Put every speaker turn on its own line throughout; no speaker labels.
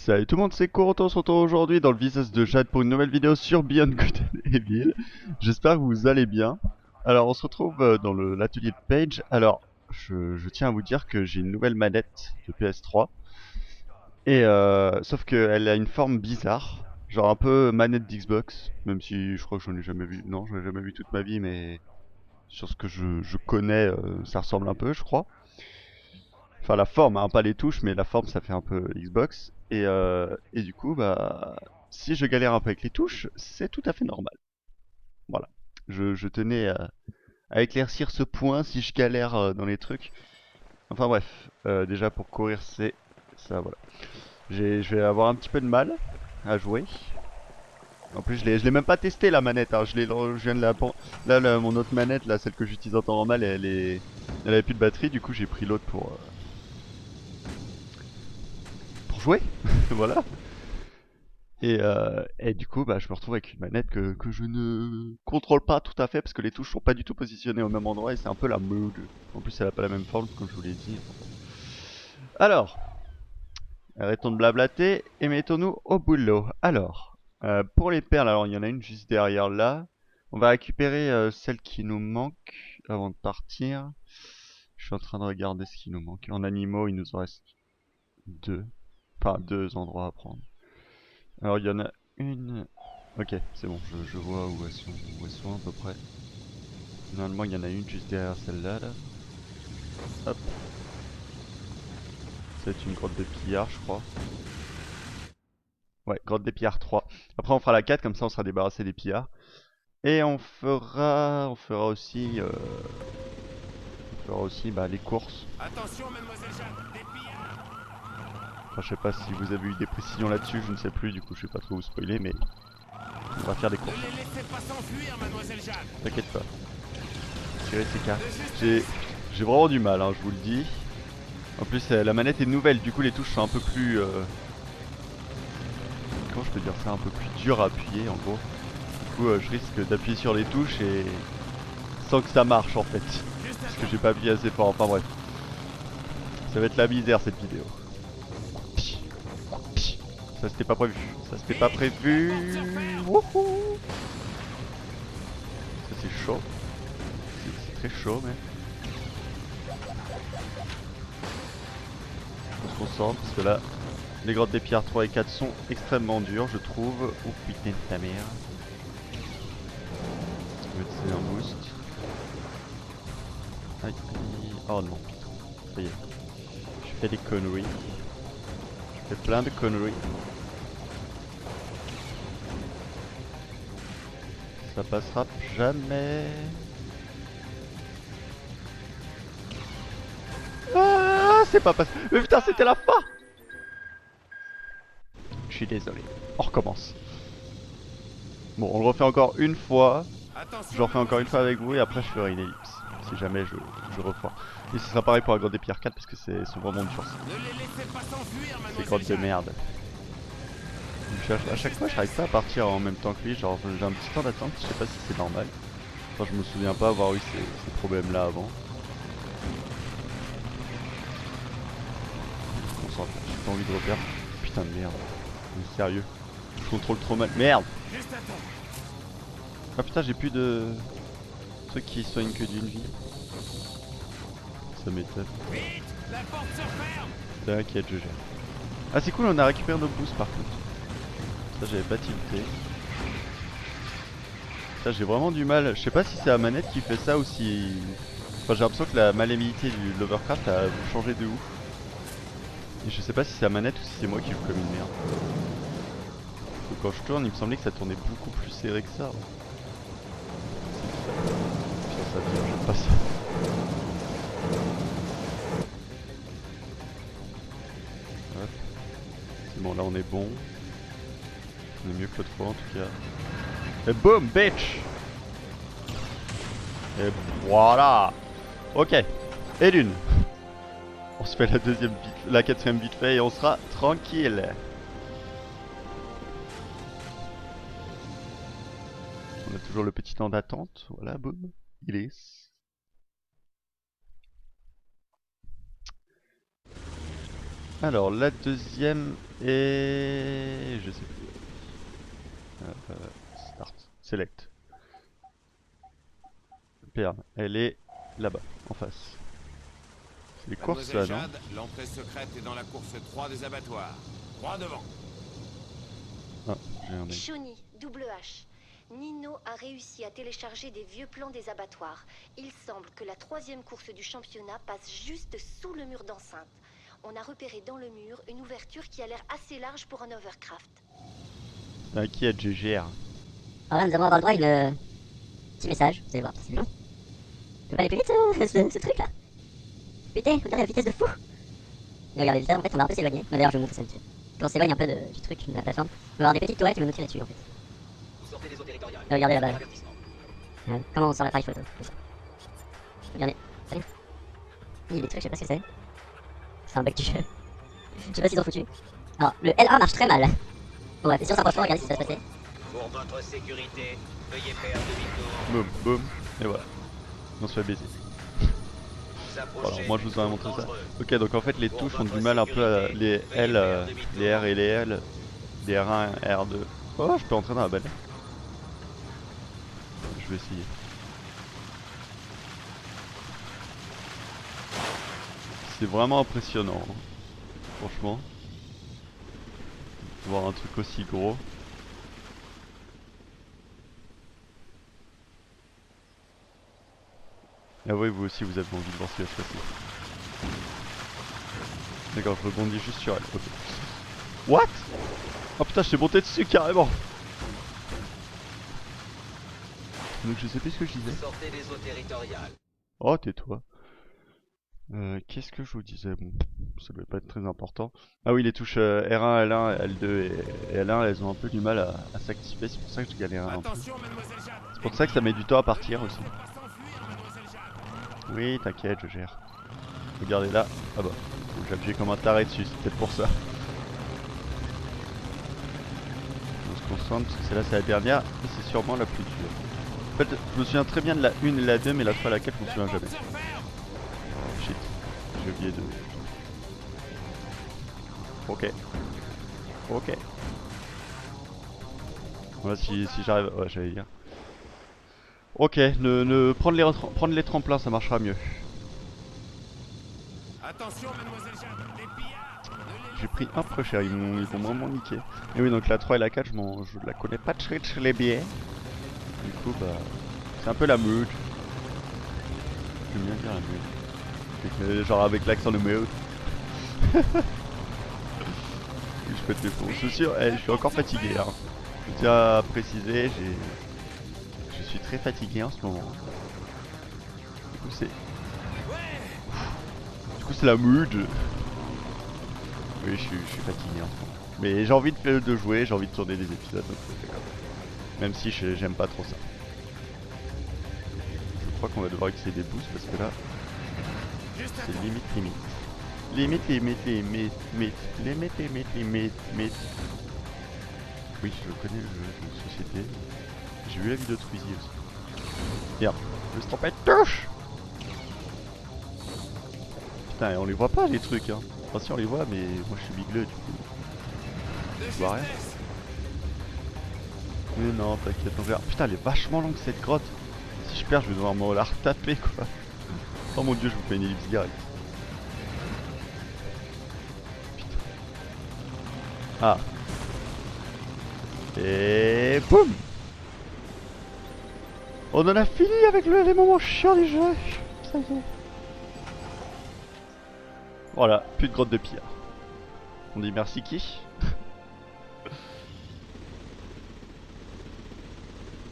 Salut tout le monde, c'est Corentin, on se retrouve aujourd'hui dans le visage de Jade pour une nouvelle vidéo sur Beyond Good and Evil. J'espère que vous allez bien. Alors on se retrouve dans l'atelier de Paige. Alors je tiens à vous dire que j'ai une nouvelle manette de PS3. Et sauf qu'elle a une forme bizarre. Genre un peu manette d'Xbox. Même si je crois que j'en ai jamais vu. Non, j'en ai jamais vu toute ma vie, mais sur ce que je connais, ça ressemble un peu je crois. Enfin la forme, hein, pas les touches, mais la forme ça fait un peu Xbox. Et du coup, bah, si je galère un peu avec les touches, c'est tout à fait normal. Voilà. Je tenais à éclaircir ce point si je galère dans les trucs. Enfin bref, déjà pour courir c'est ça, voilà. Je vais avoir un petit peu de mal à jouer. En plus je l'ai même pas testé la manette, hein. Je viens de mon autre manette, là, celle que j'utilise en temps normal, elle avait plus de batterie, du coup j'ai pris l'autre pour jouer. Voilà. Et du coup, bah, je me retrouve avec une manette que je ne contrôle pas tout à fait parce que les touches sont pas du tout positionnées au même endroit et c'est un peu la mood. En plus, elle a pas la même forme comme je vous l'ai dit. Alors, arrêtons de blablater et mettons-nous au boulot. Alors, pour les perles, alors il y en a une juste derrière là. On va récupérer celle qui nous manque avant de partir. Je suis en train de regarder ce qui nous manque. En animaux, il nous en reste deux. Enfin, deux endroits à prendre. Alors, il y en a une. Ok, c'est bon, je vois où elles sont à peu près. Normalement, il y en a une juste derrière celle-là. Là. Hop. C'est une grotte de pillards, je crois. Ouais, grotte des pillards 3. Après, on fera la 4, comme ça, on sera débarrassé des pillards. Et on fera aussi bah, les courses.
Attention, mademoiselle Jeanne, des pillards!
Enfin, je sais pas si vous avez eu des précisions là-dessus, je ne sais plus, du coup, je vais pas trop vous spoiler, mais on va faire des
Ne
courses.
les laissez pas s'enfuir, mademoiselle Jeanne!
T'inquiète pas. Tirer ces cartes.
De
J'ai
justesse!
j'ai vraiment du mal, hein, je vous le dis. En plus, la manette est nouvelle, du coup, les touches sont un peu plus comment je peux dire ça, un peu plus dur à appuyer en gros. Du coup je risque d'appuyer sur les touches et sans que ça marche en fait.
Juste à
Parce que
temps!
j'ai pas appuyé assez fort, enfin bref. Ça va être la misère cette vidéo. Ça c'était pas prévu. Ça c'était pas
Vite! La porte
prévu.
se referme!
Wouhou. Ça c'est chaud. C'est très chaud mais. On se concentre parce que là, les grottes des pierres 3 et 4 sont extrêmement dures je trouve. Oh putain de ta mère. Je vais essayer un boost. Aïe, aïe. Oh non. Ça y est. Je fais des conneries. Je fais plein de conneries. Ça passera jamais. Ah, c'est pas passé. Mais putain, c'était la fin. Je suis désolé. On recommence. Bon, on le refait encore une fois. Je le
Attention,
refais encore une
mademoiselle
fois avec
Jeanne!
vous et après je ferai une ellipse. Si jamais je refoire. Et ce sera pareil pour la grotte des pierres 4 parce que sont vraiment durs.
Ne les laissez pas s'enfuir,
Ces
mademoiselle
grottes de
Jeanne!
merde.
De
À chaque fois, j'arrive pas à
justesse!
partir en même temps que lui. Genre, j'ai un petit temps d'attente. Je sais pas si c'est normal. Enfin, je me souviens pas avoir eu ces problèmes là avant. Je me concentre. J'ai pas envie de refaire. Putain de merde. Mais sérieux. Je contrôle trop mal. Merde!
Juste à temps!
Ah putain, j'ai plus de trucs qui soignent que d'une vie. Ça m'étonne.
Vite! La porte se referme!
T'inquiète, je gère. Ah c'est cool, on a récupéré nos boosts par contre. Ça j'avais pas tilté. Ça j'ai vraiment du mal. Je sais pas si c'est la manette qui fait ça ou si... Enfin j'ai l'impression que la maniabilité de l'Overcraft a changé de ouf. Et je sais pas si c'est la manette ou si c'est moi qui joue comme une merde. Parce que quand je tourne, il me semblait que ça tournait beaucoup plus serré que ça. Putain ça vient, j'aime pas ça. Hop. C'est bon, là on est bon. On est mieux que l'autre fois en tout cas. Et boum, bitch! Et voilà! Ok. Et l'une. On se fait la quatrième vite fait et on sera tranquille. On a toujours le petit temps d'attente. Voilà, boum. Il est. Alors la deuxième est... je sais plus. Start. Select. Perle. Elle est là-bas, en face. C'est les courses
Mademoiselle
ça, non?
Jade, l'entrée secrète est dans la course 3 des abattoirs. Droit devant.
Ah, j'ai un mail.
Johnny, double H. Nino a réussi à télécharger des vieux plans des abattoirs. Il semble que la troisième course du championnat passe juste sous le mur d'enceinte. On a repéré dans le mur une ouverture qui a l'air assez large pour un overcraft.
T'inquiète, je gère.
Alors là, nous allons avoir le droit à une petit message. Vous allez voir, c'est long. Je peux pas aller plus vite ce truc là. Putain, regardez la vitesse de fou. Et regardez, là en fait on va un peu s'éloigner. D'ailleurs, je vais vous montrer ça dessus. Quand on s'éloigne un peu du truc, de la plateforme, on va avoir des petites toilettes qui vont nous tirer dessus en fait. Et regardez là-bas. Comment on sort l'appareil photo. Regardez, salut. Il y a des trucs, je sais pas ce que c'est. C'est un bug du jeu. Je sais pas s'ils ont foutu. Alors, le L1 marche très mal. Bon, bref, et si on s'approche pas, regardez ce qui va se passer.
Pour votre sécurité, veuillez faire demi-tour.
Boum, boum. Et voilà. On se fait baiser. Voilà, moi je vous aurais montré ça. Ok, donc en fait les touches ont du mal un peu à les L, les R et les L, les R1, R2. Oh, je peux entrer dans la balle. Je vais essayer. C'est vraiment impressionnant, hein. Franchement. Voir un truc aussi gros. Ah oui, vous aussi vous avez envie de voir ce qui va se passer. D'accord, je rebondis juste sur elle. Ok. What? Oh putain, je t'ai monté dessus carrément. Donc je sais plus ce que je disais.
Sortez des eaux territoriales.
Oh, tais-toi. Qu'est-ce que je vous disais? Bon, ça doit pas être très important. Ah oui, les touches R1, L1, L2 et L1, elles ont un peu du mal à s'activer. C'est pour ça que je galère un peu.
Attention, mademoiselle Jade.
C'est pour ça que ça met du temps à partir aussi.
Ne pas s'enfuir, mademoiselle Jade.
Oui, t'inquiète, je gère. Regardez là. Ah bah, j'ai appuyé comme un taré dessus, c'est peut-être pour ça. On se concentre, parce que celle-là c'est la dernière, et c'est sûrement la plus dure. En fait, je me souviens très bien de la 1 et la 2, mais la 3 et la 4, je me souviens jamais. Oh shit, j'ai oublié de... Ok. Ok. Voilà, si j'arrive... Ouais, j'allais dire. Ok, prendre les tremplins, ça marchera mieux.
Attention, mademoiselle Jade. Les pillards. Ne les
J'ai pris un peu cher, ils vont vraiment niquer. Et oui, donc la 3 et la 4, je la connais pas très bien. Du coup, bah, c'est un peu la mood. J'aime bien dire la mood. Genre avec l'accent de mood. Je pète les plombs. Je suis sûr, je suis encore fatigué. Hein. Je tiens à préciser, je suis très fatigué en ce moment. Du coup, c'est la mood. Oui, je suis fatigué en ce moment. Mais j'ai envie de jouer, j'ai envie de tourner des épisodes. Donc c'est grave. Même si j'aime pas trop ça. Je crois qu'on va devoir utiliser des boosts parce que là,
Juste à
c'est
temps.
limite. Limite. Oui, je connais le jeu de société. J'ai vu la vidéo de Twizy aussi. Merde, je me suis trompé de touche. Putain, on les voit pas les trucs, hein. Enfin si on les voit, mais moi je suis bigleux du coup.
De
Je vois rien.
justesse.
Mais non, t'inquiète, on verra. Putain, elle est vachement longue cette grotte. Si je perds, je vais devoir me la retaper quoi. Oh mon dieu, je vous fais une ellipse directe. Putain. Ah. Et boum. On en a fini avec les moments chiants du jeu. Ça y est. Voilà, plus de grotte de pierre. On dit merci qui?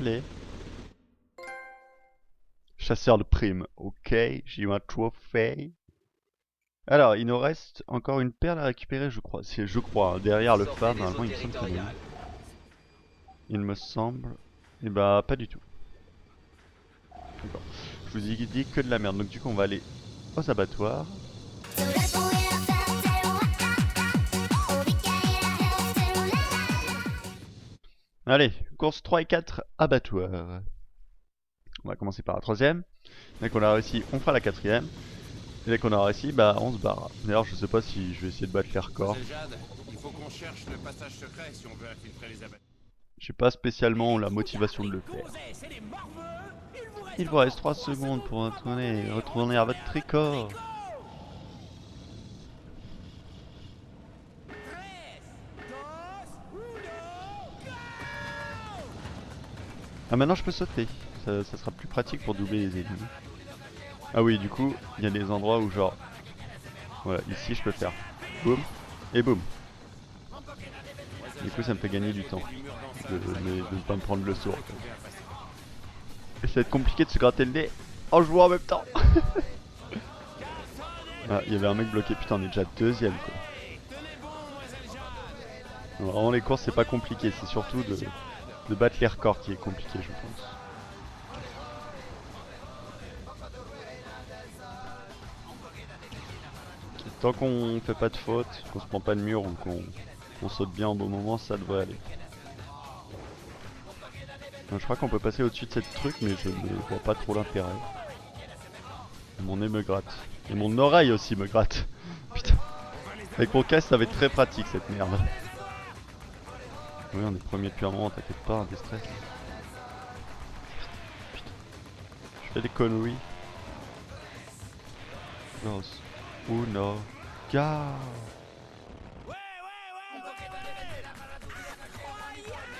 Les chasseurs de primes. Ok, j'ai eu un trophée. Alors, il nous reste encore une perle à récupérer, je crois. Je crois, hein, derrière le phare, normalement, il me semble qu'il y en a une. Il me semble. Et bah, pas du tout. D'accord. Je vous ai dit que de la merde. Donc, du coup, on va aller aux abattoirs. Allez, course 3 et 4, abattoirs. On va commencer par la troisième. Dès qu'on l'a réussi, on fera la quatrième. Et dès qu'on a réussi, bah on se barre. D'ailleurs, je sais pas si je vais essayer de battre les records.
Mademoiselle Jade, il faut qu'on cherche le passage secret si on veut infiltrer les abattoirs.
J'ai pas spécialement la motivation de le faire. Il vous reste 3 secondes pour retourner à votre tricot. Ah maintenant je peux sauter, ça sera plus pratique pour doubler les ennemis. Ah oui, du coup, il y a des endroits où genre... Voilà, ici je peux faire boum et boum. Du coup ça me fait gagner du temps de ne pas me prendre le saut. Et ça va être compliqué de se gratter le nez en jouant en même temps. Ah, il y avait un mec bloqué, putain on est déjà deuxième quoi. Non, vraiment les courses c'est pas compliqué, c'est surtout de battre les records qui est compliqué je pense. Tant qu'on fait pas de faute, qu'on se prend pas de mur ou qu'on saute bien au bon moment, ça devrait aller. Je crois qu'on peut passer au-dessus de cette truc, mais je ne vois pas trop l'intérêt. Mon nez me gratte. Et mon oreille aussi me gratte. Putain. Avec mon casque, ça va être très pratique cette merde. Oui, on est premier depuis un moment, t'inquiète pas, un déstress. Putain. Je fais des conneries. Dos, uno, go.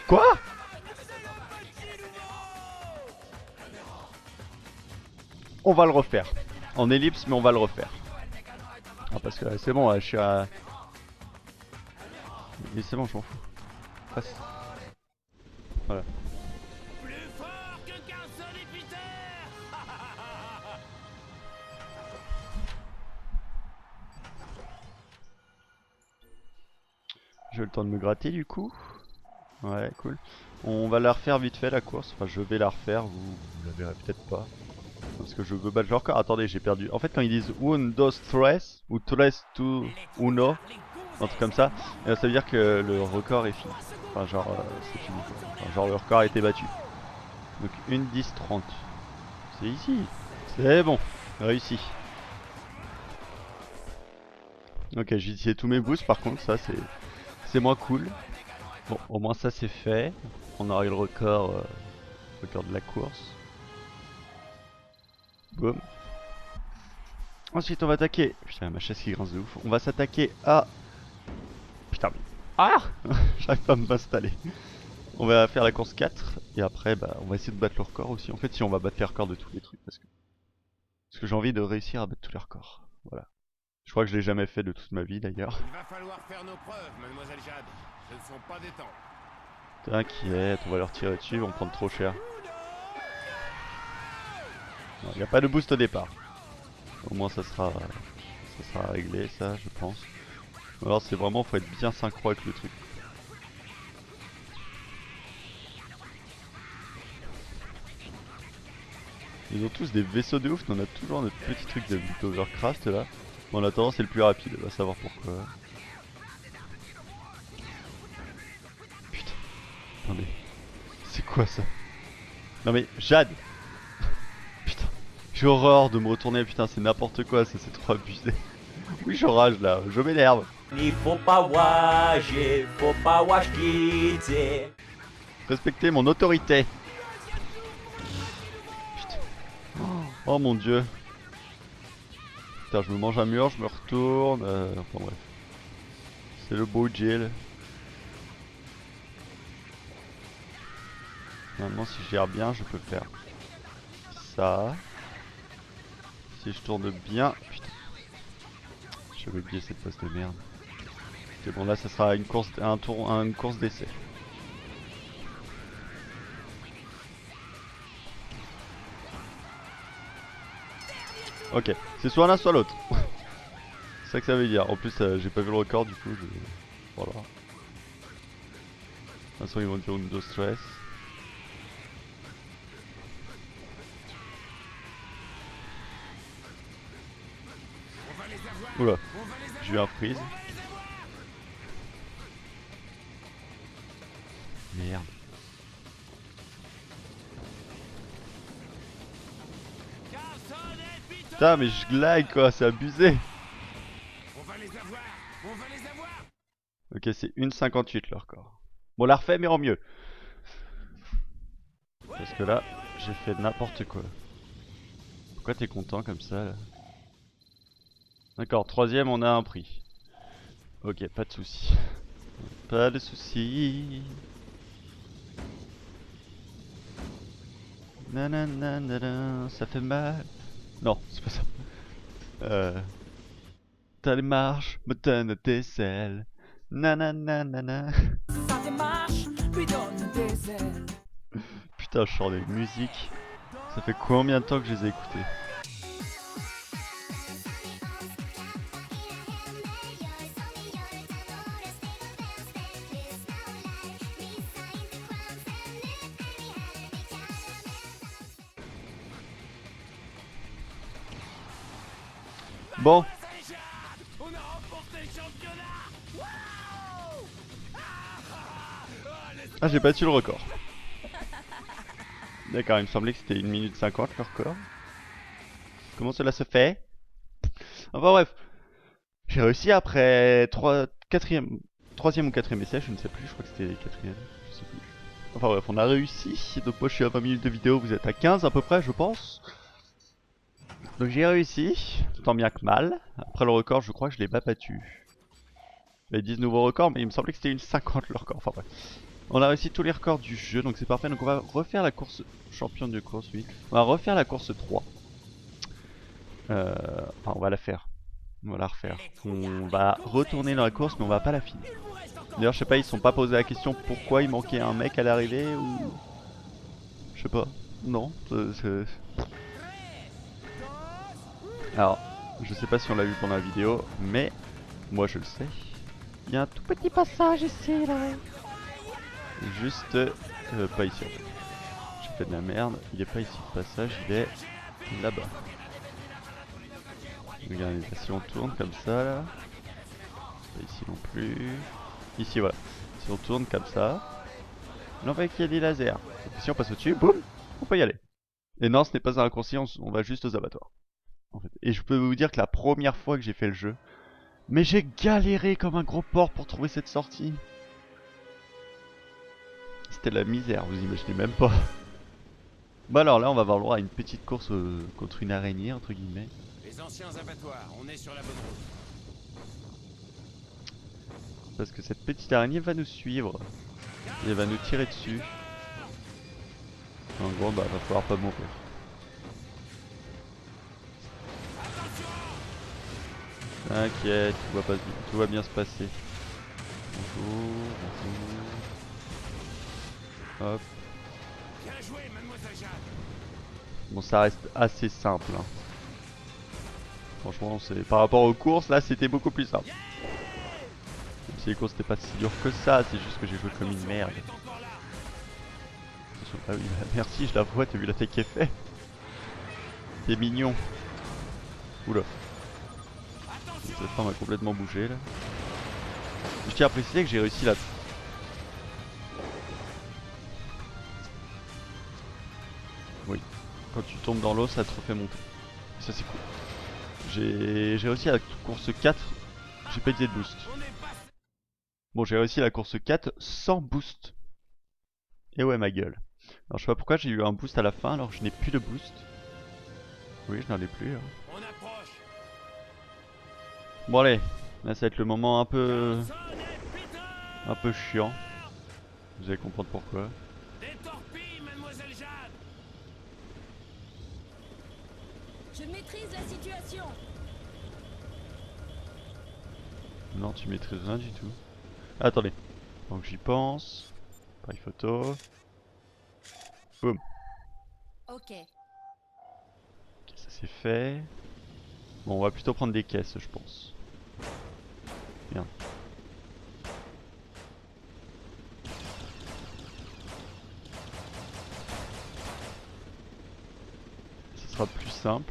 Quoi? On va le refaire. En ellipse, mais on va le refaire. Ah, parce que c'est bon, je suis à... Mais c'est bon, je m'en fous. Passe. Voilà. J'ai le temps de me gratter du coup. Ouais, cool. On va la refaire vite fait la course. Enfin, je vais la refaire, vous la verrez peut-être pas. Parce que je veux battre le record. Attendez, j'ai perdu. En fait, quand ils disent un, dos, tres, ou tres, tu, uno, un truc comme ça, ça veut dire que le record est fini. Enfin, genre, c'est fini. Enfin, genre, le record a été battu. Donc, 1, 10, 30. C'est ici. C'est bon. Réussi. Ok, j'ai utilisé tous mes boosts. Par contre, ça, c'est moins cool. Bon, au moins, ça, c'est fait. On aura eu le record, record de la course. Boum. Ensuite on va attaquer. Putain ma chaise qui grince de ouf. On va s'attaquer à... Putain mais... Ah j'arrive pas à m'installer. On va faire la course 4. Et après bah on va essayer de battre le record aussi. En fait si on va battre les records de tous les trucs. Parce que j'ai envie de réussir à battre tous les records. Voilà. Je crois que je l'ai jamais fait de toute ma vie d'ailleurs.
Il va falloir faire nos preuves, mademoiselle Jade. Ce ne sont pas des temps.
T'inquiète, on va leur tirer dessus, ils vont prendre trop cher. Il n'y a pas de boost au départ. Au moins ça sera réglé ça je pense. Alors c'est vraiment, faut être bien synchro avec le truc. Ils ont tous des vaisseaux de ouf, mais on a toujours notre petit truc de Overcraft là. En attendant c'est le plus rapide, on va savoir pourquoi. Putain, attendez, c'est quoi ça? Non mais Jade. Putain, j'ai horreur de me retourner, putain c'est n'importe quoi, ça c'est trop abusé. Oui je rage là, je m'énerve.
Il faut pas wash quitter.
Respectez mon autorité. Putain. Oh mon dieu. Putain je me mange un mur, je me retourne. Enfin bref. C'est le beau Jill. Normalement si je gère bien je peux faire ça. Si je tourne bien. Putain. J'avais oublié cette passe de merde. C'est bon là ça sera une course, une course d'essai. Ok, c'est soit l'un soit l'autre. C'est ça que ça veut dire. En plus j'ai pas vu le record du coup je... Voilà. De toute façon ils vont dire Undo Stress. Oula, j'ai eu un freeze. Merde. Putain, mais je glide quoi, c'est abusé.
On va les avoir. On va les avoir.
Ok, c'est 1,58 le record. Bon, on l'a refait, mais en mieux. Parce que là, j'ai fait n'importe quoi. Pourquoi t'es content comme ça là? D'accord, troisième, on a un prix. Ok, pas de soucis. Pas de soucis. Nanana, ça fait mal. Non, c'est pas ça. Ta démarche me donne des ailes. Nanana.
Ta démarche lui donne des ailes.
Putain, je sors des musiques. Ça fait combien de temps que je les ai écoutées? Bon,
On a remporté le championnat. Waouh.
ah j'ai battu le record. D'accord, il me semblait que c'était 1 minute 50 le record. Comment cela se fait? Enfin bref, j'ai réussi après 3e ou 4e essai, je ne sais plus, je crois que c'était 4e, je sais plus. Enfin bref, on a réussi, donc moi je suis à 20 minutes de vidéo, vous êtes à 15 à peu près je pense. Donc j'ai réussi, tant bien que mal. Après le record, je crois que je l'ai pas battu. J'avais 10 nouveaux records, mais il me semblait que c'était une 50 le record, enfin bref. On a réussi tous les records du jeu, donc c'est parfait. Donc on va refaire la course champion de course, oui. On va refaire la course 3. Enfin, on va la faire. On va la refaire. On va retourner dans la course, mais on va pas la finir. D'ailleurs, je sais pas, ils se sont pas posé la question pourquoi il manquait un mec à l'arrivée ou... Je sais pas. Non. Alors, je sais pas si on l'a vu pendant la vidéo, mais moi je le sais. Il y a un tout petit passage ici, là. Juste pas ici en fait. J'ai fait de la merde. Il est pas ici le passage, il est là-bas. Regardez, si on tourne comme ça là. Pas ici non plus. Ici voilà. Si on tourne comme ça. Là on va qu'il y a des lasers. Donc, si on passe au-dessus, boum, on peut y aller. Et non, ce n'est pas un raccourci, on va juste aux abattoirs. En fait. Et je peux vous dire que la première fois que j'ai fait le jeu, mais j'ai galéré comme un gros porc pour trouver cette sortie. C'était la misère, vous imaginez même pas. Bon alors là on va avoir le droit à une petite course contre une araignée entre guillemets.
Les anciens abattoirs, on est sur la bonne route.
Parce que cette petite araignée va nous suivre. Et elle va nous tirer dessus. En gros bah va falloir pas mourir. T'inquiète, tout va bien se passer. Bonjour, bonjour. Hop.
Bien joué, mademoiselle Jade.
Bon ça reste assez simple hein. Franchement c'est par rapport aux courses là c'était beaucoup plus simple. Même si les courses c'était pas si dur que ça, c'est juste que j'ai joué comme une merde. Ah oui, merci, je la vois, t'as vu la tête qu'elle fait. C'est mignon. Oula. Cette femme a complètement bougé là. Je tiens à préciser que j'ai réussi la... Oui. Quand tu tombes dans l'eau, ça te refait monter. Et ça c'est cool. J'ai réussi à la course 4. J'ai pas utilisé de boost. Bon, j'ai réussi la course 4 sans boost. Et ouais, ma gueule. Alors je sais pas pourquoi j'ai eu un boost à la fin alors que je n'ai plus de boost. Oui, je n'en ai plus. Hein.
On approche.
Bon allez, là ça va être le moment un peu chiant. Vous allez comprendre pourquoi.
Des torpilles, mademoiselle Jade.
Je maîtrise la situation.
Non, tu maîtrises rien du tout. Ah, attendez, donc j'y pense. Pareil photo. Boum.
Ok.
Ok, ça c'est fait. Bon, on va plutôt prendre des caisses, je pense. Bien. Ce sera plus simple.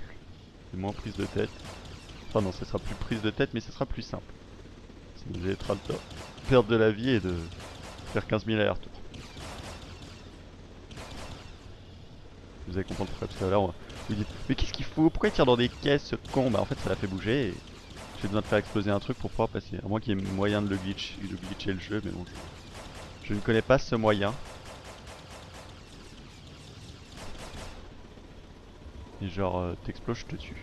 Et moins prise de tête. Enfin non, ce sera plus prise de tête, mais ce sera plus simple. Ça nous évitera de perdre de la vie et de faire 15 000 allers-retours. Vous allez comprendre pourquoi, parce que là, Vous dites, mais qu'est-ce qu'il faut? Pourquoi il tire dans des caisses ce con? Bah en fait ça l'a fait bouger et j'ai besoin de faire exploser un truc pour pouvoir passer. À moins qu'il y ait moyen de le glitcher le jeu, mais bon. Je ne connais pas ce moyen. Et genre, t'exploses, je te tue.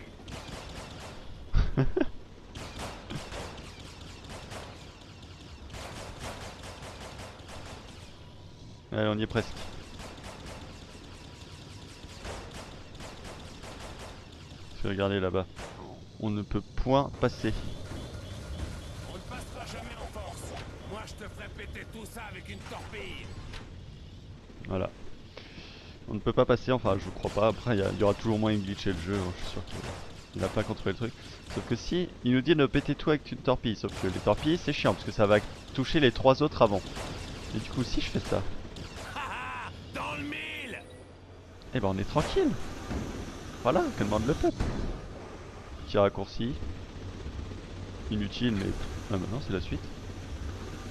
Allez, on y est presque. Regardez là-bas. On ne peut point passer.
On ne passera jamais en force. Moi, je te ferai péter tout ça avec une torpille.
Voilà. On ne peut pas passer, enfin je crois pas. Après il y aura toujours moyen de glitcher le jeu, hein. Je suis sûr qu'il n'a pas contrôlé le truc. Sauf que si, il nous dit de péter tout avec une torpille. Sauf que les torpilles c'est chiant parce que ça va toucher les 3 autres avant. Et du coup si je fais ça,
Haha, dans le mille.
eh ben on est tranquille. Voilà, que demande le peuple. Petit raccourci. Inutile mais... Ah bah non c'est la suite.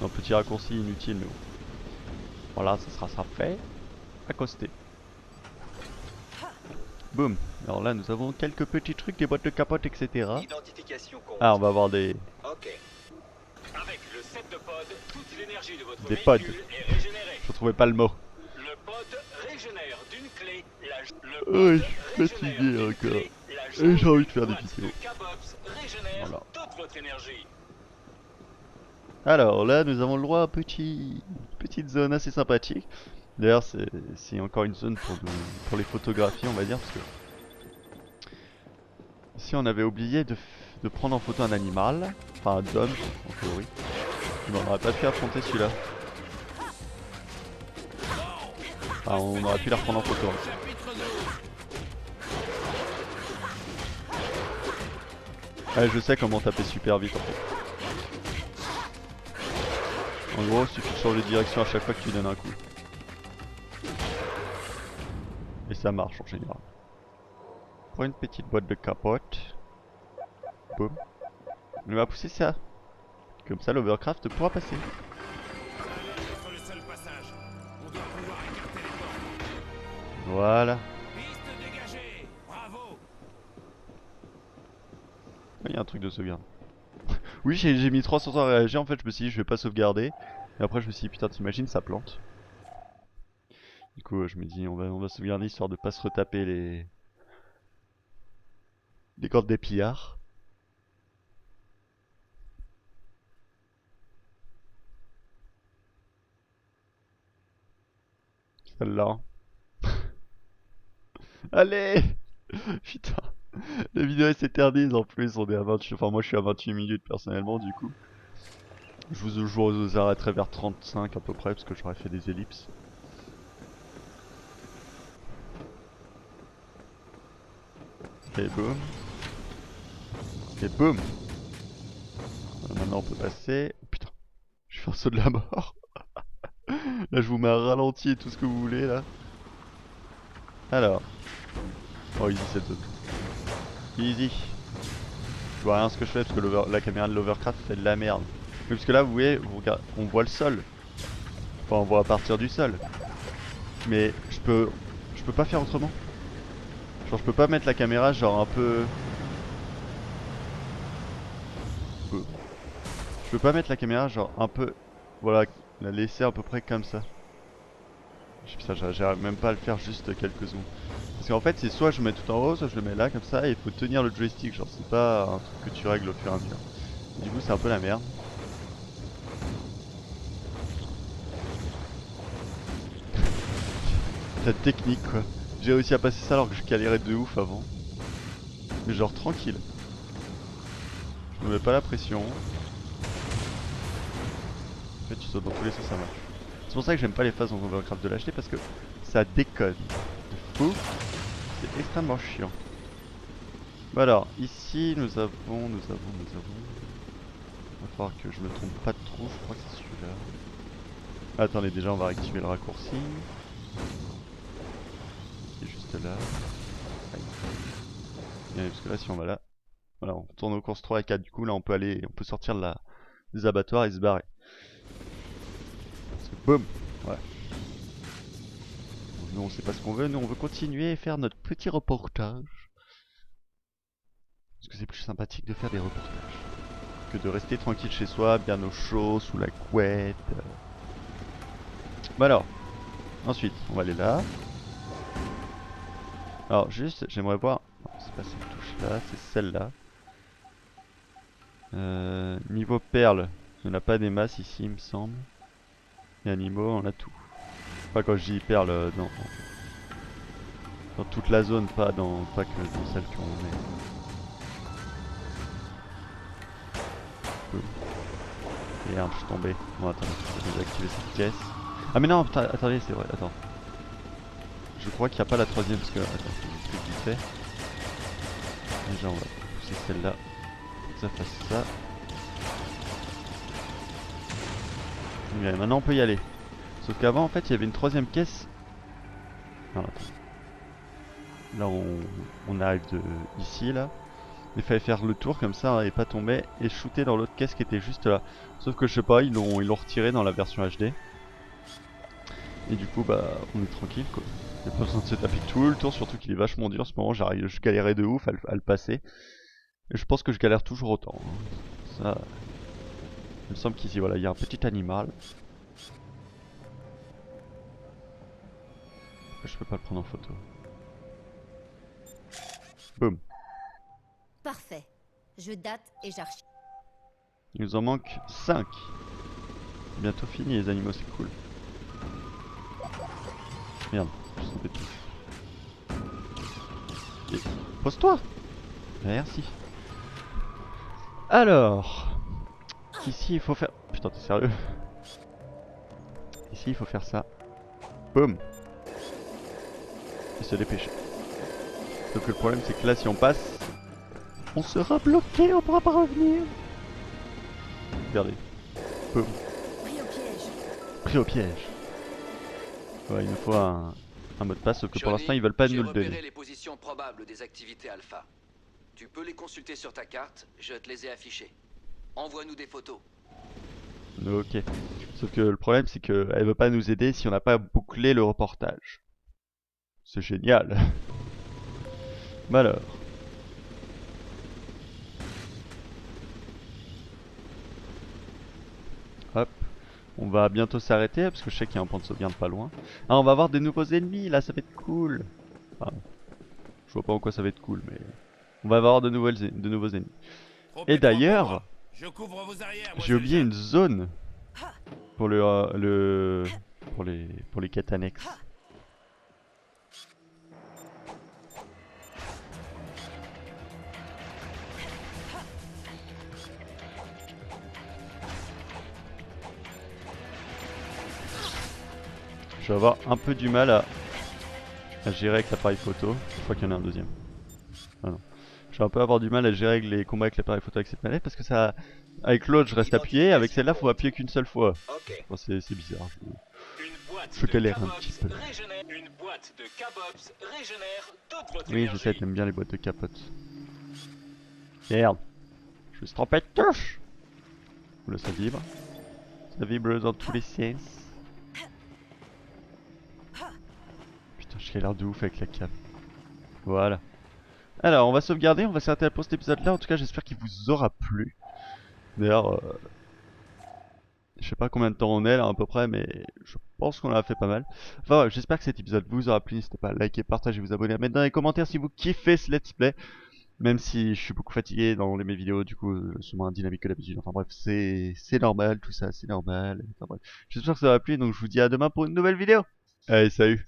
Non, petit raccourci inutile mais bon. Voilà, ça sera ça fait. Accosté. Boum. Alors là nous avons quelques petits trucs, des boîtes de capote etc.
Identification compte.
Ah on va avoir des...
Ok. Avec le set de pod, toute l'énergie de votre
Des
véhicule
pods.
est régénérée.
Je trouvais pas le mot.
Le pod régénère d'une clé la
Oh, je suis fatigué encore. Et j'ai envie de faire des vidéos.
K-Box régénère
Voilà.
toute votre énergie.
Alors là nous avons le droit à petite zone assez sympathique. D'ailleurs c'est encore une zone pour les photographies on va dire parce que si on avait oublié de prendre en photo un animal, enfin un homme en théorie, on n'aurait pas pu affronter celui-là. Enfin on aurait pu la reprendre en photo. Hein. Ouais, je sais comment taper super vite en fait. En gros, il suffit de changer de direction à chaque fois que tu donnes un coup. Et ça marche en général. Prends une petite boîte de capote. Boum. On va pousser ça. Comme ça, l'Overcraft pourra passer.
Sur le seul passage. On doit pouvoir écarter les portes.
Voilà.
Piste dégagée. Bravo.
Il y a un truc de sauvegarde. Oui, j'ai mis 300 ans à réagir. En fait, je me suis dit, je vais pas sauvegarder. Et après, je me suis dit, putain, t'imagines, ça plante. Du coup, je me dis, on va sauvegarder histoire de pas se retaper les cordes des pillards. Celle-là. Allez. Putain. La vidéo elle s'éternise en plus, on est à 28, enfin moi je suis à 28 minutes personnellement du coup. Je vous arrêterai vers 35 à peu près parce que j'aurais fait des ellipses. Et boum. Et boum. Voilà, maintenant on peut passer. Oh, putain, je fais un saut de la mort. Là je vous mets un ralenti et tout ce que vous voulez là. Alors. Oh easy cette zone. Easy. Je vois rien ce que je fais parce que la caméra de l'Overcraft fait de la merde. Oui, parce que là vous voyez, on voit le sol. Enfin on voit à partir du sol. Mais je peux pas faire autrement. Genre je peux pas mettre la caméra genre un peu... Je peux pas mettre la caméra genre un peu... Voilà, la laisser à peu près comme ça. Putain, j'arrive même pas à le faire juste quelques secondes. Parce qu'en fait c'est soit je mets tout en haut, soit je le mets là comme ça et il faut tenir le joystick. Genre c'est pas un truc que tu règles au fur et à mesure. Du coup c'est un peu la merde. La technique quoi. J'ai réussi à passer ça alors que je galérais de ouf avant. Mais genre tranquille. Je me mets pas la pression. En fait tu sautes dans tous les sens, ça marche. C'est pour ça que j'aime pas les phases en Overcraft de l'HD parce que ça déconne. De fou. C'est extrêmement chiant. Bon alors, ici nous avons... Il va falloir que je me trompe pas trop, je crois que c'est celui-là. Attendez, déjà on va activer le raccourci. Qui est juste là. Aïe. Parce que là si on va là... Voilà, on tourne aux courses 3 et 4, du coup là on peut sortir des abattoirs et se barrer. Boum. Ouais. Nous on sait pas ce qu'on veut, nous on veut continuer et faire notre petit reportage. Parce que c'est plus sympathique de faire des reportages que de rester tranquille chez soi, bien au chaud, sous la couette. Bon alors, ensuite on va aller là. Alors juste, j'aimerais voir... Non, c'est pas cette touche là, c'est celle-là. Niveau perles, on n'a pas des masses ici il me semble. Et animaux, on a tout. Enfin quand je dis perles, dans toute la zone, pas que dans celle qu'on est. Merde, je suis tombé. Bon attends, je vais désactiver cette pièce. Ah mais non, putain, attendez, c'est vrai, attends. Je crois qu'il n'y a pas la troisième parce que... Attends, je vais vite fait. Déjà on va pousser celle-là. Ça fasse ça. Et maintenant on peut y aller. Sauf qu'avant en fait il y avait une troisième caisse. Non, attends. Là on arrive de ici là. Il fallait faire le tour comme ça et pas tomber et shooter dans l'autre caisse qui était juste là. Sauf que je sais pas, ils l'ont retiré dans la version HD. Et du coup bah on est tranquille quoi. Il n'y a pas besoin de se taper tout le tour, surtout qu'il est vachement dur en ce moment, je galérais de ouf à le passer. Et je pense que je galère toujours autant. Ça... Il me semble qu'ici voilà, il y a un petit animal. Je peux pas le prendre en photo. Boum.
Parfait. Je date et j'archive.
Il nous en manque 5. Bientôt fini les animaux, c'est cool. Merde, je suis tombé dessus. Et pose-toi. Merci. Alors, ici il faut faire... Putain, t'es sérieux? Ici il faut faire ça. Boum. Et se dépêcher. Sauf que le problème c'est que là si on passe, on sera bloqué, on pourra pas revenir. Regardez. Boum.
Pris au piège.
Pris au piège. Ouais, il nous faut un mot de passe, sauf que pour l'instant ils veulent pas nous le
J'ai repéré
donner.
les positions probables des activités alpha. Tu peux les consulter sur ta carte, je te les ai affichées. Envoie-nous des photos.
Ok. Sauf que le problème c'est qu'elle veut pas nous aider si on n'a pas bouclé le reportage. C'est génial. Bah alors. Hop. On va bientôt s'arrêter parce que je sais qu'il y a un point de sauvegarde pas loin. Ah, on va avoir des nouveaux ennemis là, ça va être cool. Enfin, je vois pas en quoi ça va être cool, mais on va avoir de nouveaux ennemis.
Trop
Et
étroit
d'ailleurs,
pour moi. Je couvre vos arrières. moi,
j'ai
c'est
oublié
le
une zone pour pour les quêtes annexes. Je vais avoir un peu du mal à gérer avec l'appareil photo. Je crois qu'il y en a un deuxième. Ah non. Je vais un peu avoir du mal à gérer avec les combats avec l'appareil photo avec cette manette parce que ça... Avec l'autre je reste appuyé, avec celle-là faut appuyer qu'une seule fois.
Ok.
Bon, c'est bizarre.
Une boîte
Je
de
galère un
Cabops
petit peu.
régénère. Une boîte de Cabops régénère toute votre
Oui, je
énergie.
sais, t'aimes bien les boîtes de capote. Merde. Je me suis trompé de touche. Oula, ça vibre. Ça vibre dans tous les sens. Putain, je galère de ouf avec la cape. Voilà. Alors, on va sauvegarder, on va s'arrêter pour cet épisode-là. En tout cas, j'espère qu'il vous aura plu. D'ailleurs, je sais pas combien de temps on est là à peu près, mais je pense qu'on a fait pas mal. Enfin, ouais, j'espère que cet épisode vous aura plu. N'hésitez pas à liker, partager, vous abonner, à mettre dans les commentaires si vous kiffez ce let's play. Même si je suis beaucoup fatigué dans mes vidéos, du coup, je suis moins dynamique que d'habitude. Enfin bref, c'est normal, tout ça, c'est normal. Enfin bref, j'espère que ça vous a plu, donc je vous dis à demain pour une nouvelle vidéo. Allez, salut!